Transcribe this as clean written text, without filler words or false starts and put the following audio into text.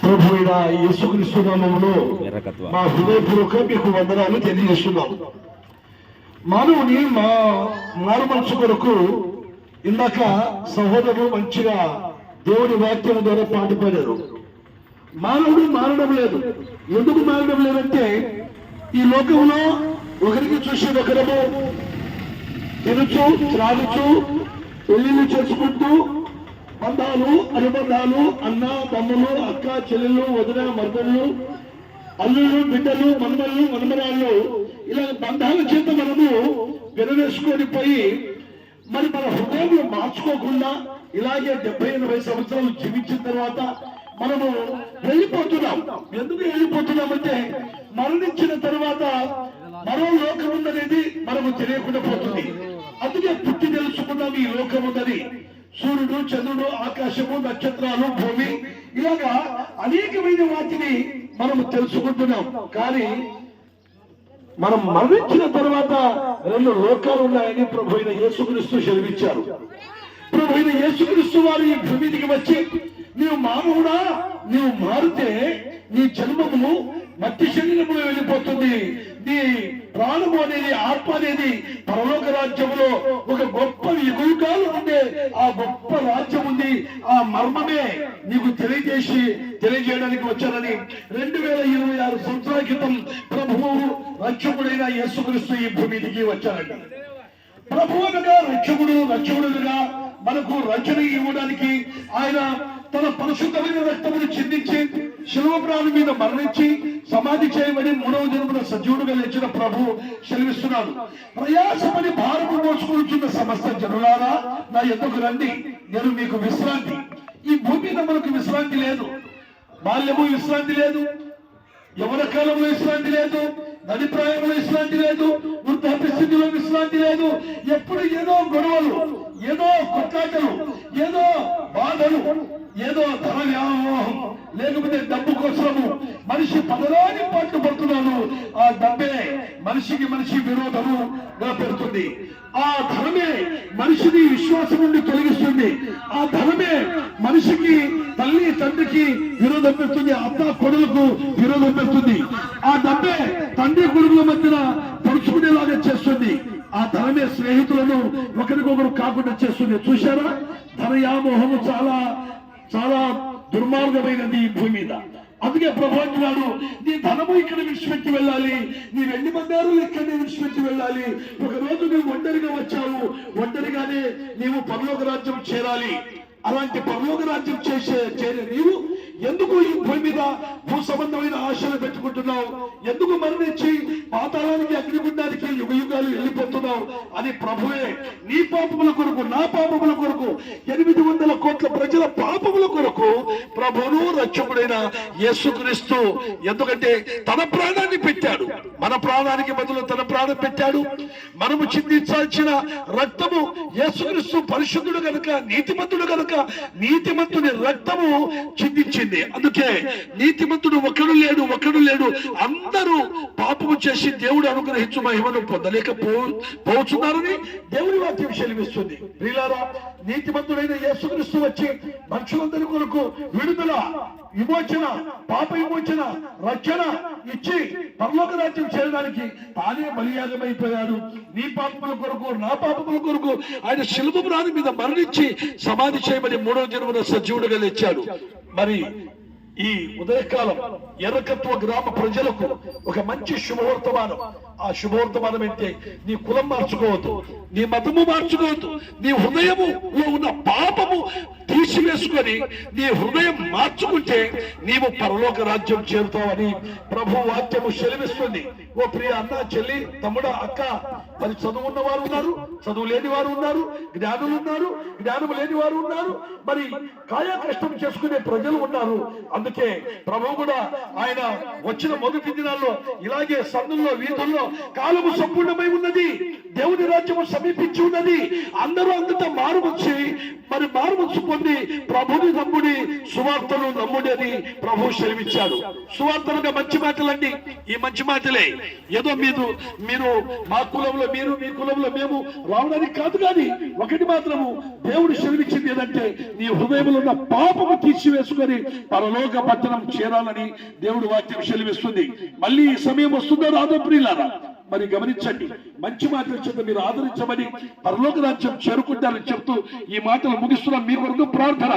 ప్రభు అయిన యేసుక్రీస్తు నామములో మా హృదయపూర్వక మీకు వందనాలు తెలియజేస్తున్నాం. మానవుని మారు మనసు కొరకు ఇందాక సహోదరులు మంచిగా దేవుని వాక్యం ద్వారా పాటుపడారు. మానవుడు మారడం లేదు. ఎందుకు మారడం లేదంటే ఈ లోకంలో ఒకరికి చూసి ఒకరము తినచ్చు, త్రాగుచు, పెళ్లిళ్ళు చేసుకుంటూ బంధాలు, అనుబంధాలు, అన్న తమ్ములు, అక్క చెల్లెళ్ళు, వదిన మరదళ్ళు, అల్లుళ్ళు, బిడ్డలు, మనమళ్ళు, మనమరాళ్ళు, ఇలా బంధాల చేత మనము వెనవేసుకొని పోయి మరి మన హృదయంలో మార్చుకోకుండా ఇలాగే 70-80 సంవత్సరాలు జీవించిన తర్వాత మనము వెళ్ళిపోతున్నాం. ఎందుకు వెళ్ళిపోతున్నామంటే మరణించిన తర్వాత మరో లోకం ఉందనేది మనకు తెలియకుండా పోతుంది. అందుకే పుట్టి తెలుసుకున్నాం ఈ లోకం ఉందని. సూర్యుడు, చంద్రుడు, ఆకాశము, నక్షత్రాలు, భూమి, ఇలాగా అనేకమైన వాటిని మనము తెలుసుకుంటున్నాం. కానీ మనం మరణించిన తర్వాత 2 లోకాలు ఉన్నాయని ప్రభు అయిన యేసుక్రీస్తు సెలవిచ్చారు. ప్రభు అయిన యేసుక్రీస్తు వారు ఈ భూమికి వచ్చి నీవు మానవుడా, నీవు మారితే నీ జన్మము మట్టి శరీరములో వెళ్ళిపోతుంది, నీ ప్రాణము అనేది, ఆత్మ అనేది పరలోక రాజ్యములో ఒక గొప్ప యుగాలు ఉండే ఆ గొప్ప రాజ్యం ఉంది. ఆ మర్మమే నీకు తెలియజేయడానికి వచ్చానని 2026 సంవత్సరాల క్రితం ప్రభువు రక్షకుడైన యేసుక్రీస్తు ఈ భూమికి వచ్చారంట. ప్రభువుగా రక్షకుడుగా మనకు రక్షణ ఇవ్వడానికి ఆయన తన పరిశుద్ధమైన రక్తమును చిందించి శిలువ ప్రాణం మీద మరణించి సమాధి చేయమని 3వ దినమున సజీవుడుగా లేచిన ప్రభు సెలవిస్తున్నాడు. ప్రయాసపడి భారము మోసుకుంటున్న సమస్త జనులారా నా యొద్దకు రండి, నేను మీకు విశ్రాంతి. ఈ భూమి మీద మనకు విశ్రాంతి లేదు. బాల్యము విశ్రాంతి లేదు, యవన కాలంలో విశ్రాంతి లేదు, నది ప్రాయంలో విశ్రాంతి లేదు, వృద్ధాప్య స్థితిలో విశ్రాంతి లేదు. ఎప్పుడు ఏదో గొడవలు, ఏదో కొట్లాటలు, ఏదో బాధలు, ఏదో ధన వ్యామోహం, లేకపోతే డబ్బు కోసము మనిషి పదరాని పాటలు పడుతున్నాడు. ఆ డబ్బే మనిషికి మనిషి విరోధముగా పెడుతుంది. ఆ ధనమే మనిషిని విశ్వాసం నుండి తొలగిస్తుంది. ఆ ధనమే మనిషికి తల్లి తండ్రికి విరోధం పెడుతుంది, అత్త కొడులకు విరోధం పెడుతుంది. ఆ డబ్బే తండ్రి కొడుకుల మధ్యన పరుచుకునేలాగా చేస్తుంది. ఆ ధనమే స్నేహితులను ఒకరికొకరు కాకుండా చేస్తుంది. చూశారా, ధన వ్యామోహము చాలా చాలా దుర్మార్గమైనది ఈ భూమి మీద. అందుకే ప్రభు అంటున్నాడు, నీ ధనము ఇక్కడ విడిచిపెట్టి వెళ్ళాలి, నీ వెండి బంగారు ఇక్కడనే విడిచిపెట్టి వెళ్ళాలి. ఒక రోజు నువ్వు ఒంటరిగా వచ్చావు, ఒంటరిగానే నీవు పరలోక రాజ్యం చేరాలి. అలాంటి పరలోక రాజ్యం చేరే నీవు ఎందుకు ఈ భూమి మీద భూ సంబంధమైన ఆశలు పెట్టుకుంటున్నావు? ఎందుకు మరణించి పాతాళానికి, అగ్నిగుండానికి యుగాలు వెళ్ళిపోతున్నావు అని ప్రభువే నీ పాపముల కొరకు, నా పాపముల కొరకు, 800 కోట్ల ప్రజల పాపముల కొరకు ప్రభువును రక్షకుడైన యేసుక్రీస్తు ఎందుకంటే తన ప్రాణాన్ని పెట్టాడు. మన ప్రాణానికి బదులు తన ప్రాణం పెట్టాడు. మనము చిందించాల్సిన రక్తము యేసుక్రీస్తు పరిశుద్ధుడు గనుక, నీతిమంతుడు గనుక నీతిమంతుని రక్తము చిందించింది. అందుకే నీతిమంతుడు ఒకడు లేడు, అందరూ పాపము చేసి దేవుడు అనుగ్రహించు మహిమను పొందలేకపోతున్నారని దేవుని వాక్యం సెలవిస్తుంది. ప్రియులారా, నీతిమంతుడైన యేసుక్రీస్తు వచ్చి మనుషులందరి కొరకు విడుదల, విమోచన, పాప విమోచన, రక్షణ ఇచ్చి పరలోక రాజ్యం చేరడానికి తానే బలియాగమైపోయాడు. నీ పాపముల కొరకు, నా పాపముల కొరకు ఆయన శిలువ ప్రాణం మీద మరణించి సమాధి చేయమని 3వ దినమున సజీవుడుగా లేచాడు. మరి ఈ ఉదయకాలం ఎర్రకత్వ గ్రామ ప్రజలకు ఒక మంచి శుభవర్తమానం. ఆ శుభవర్తమానం ఏంటి? నీ కులం మార్చుకోవద్దు, నీ మతము మార్చుకోవద్దు, నీ హృదయములో ఉన్న పాపము తీసివేసుకొని నీ హృదయం మార్చుకుంటే నీవు పరలోక రాజ్యం చేరుతావని ప్రభు వాక్యము సెలవిస్తుంది. ఓ ప్రియ అన్న, చెల్లి, తమ్ముడ, అక్క, మరి చదువు ఉన్న వారు ఉన్నారు, చదువు లేని వారు ఉన్నారు, జ్ఞానులు ఉన్నారు, జ్ఞానం లేని వారు ఉన్నారు, మరి కాయా కష్టం చేసుకునే ప్రజలు ఉన్నారు. అందుకే ప్రభు కూడా ఆయన వచ్చిన మొదటి దినాల్లో ఇలాగే సందుల్లో, వీధుల్లో కాలము సంపూర్ణమై ఉన్నది, దేవుని రాజ్యము సమీపించి ఉన్నది. అందరూ అంతటా మారుమొచ్చి మరి మారుమొచ్చు పొంది ప్రభుని నమ్ముడి, సువార్తను నమ్ముడి అని ప్రభు సెలవిచ్చాడు. సువార్తలుగా మంచి మాటలండి. ఈ మంచి మాటలే ఏదో మీరు మా కులంలో మీరు, మీ కులంలో మేము రావడానికి కాదు. కానీ ఒకటి మాత్రము దేవుడు సెలవిచ్చింది ఏదంటే, నీ హృదయంలో ఉన్న పాపము తీసివేసుకొని పరలోక పట్టణం చేరాలని దేవుడు వాక్యం సెలవిస్తుంది. మళ్ళీ ఈ సమయం వస్తుందో రాదో ప్రియులారా, మరి గమనించండి. మంచి మాటలు చెప్తే మీరు ఆదరించమని, పరలోక రాజ్యం చేరుకుంటారని చెప్తూ ఈ మాటలు ముగిస్తున్నాం. మీ కొరకు ప్రార్థన.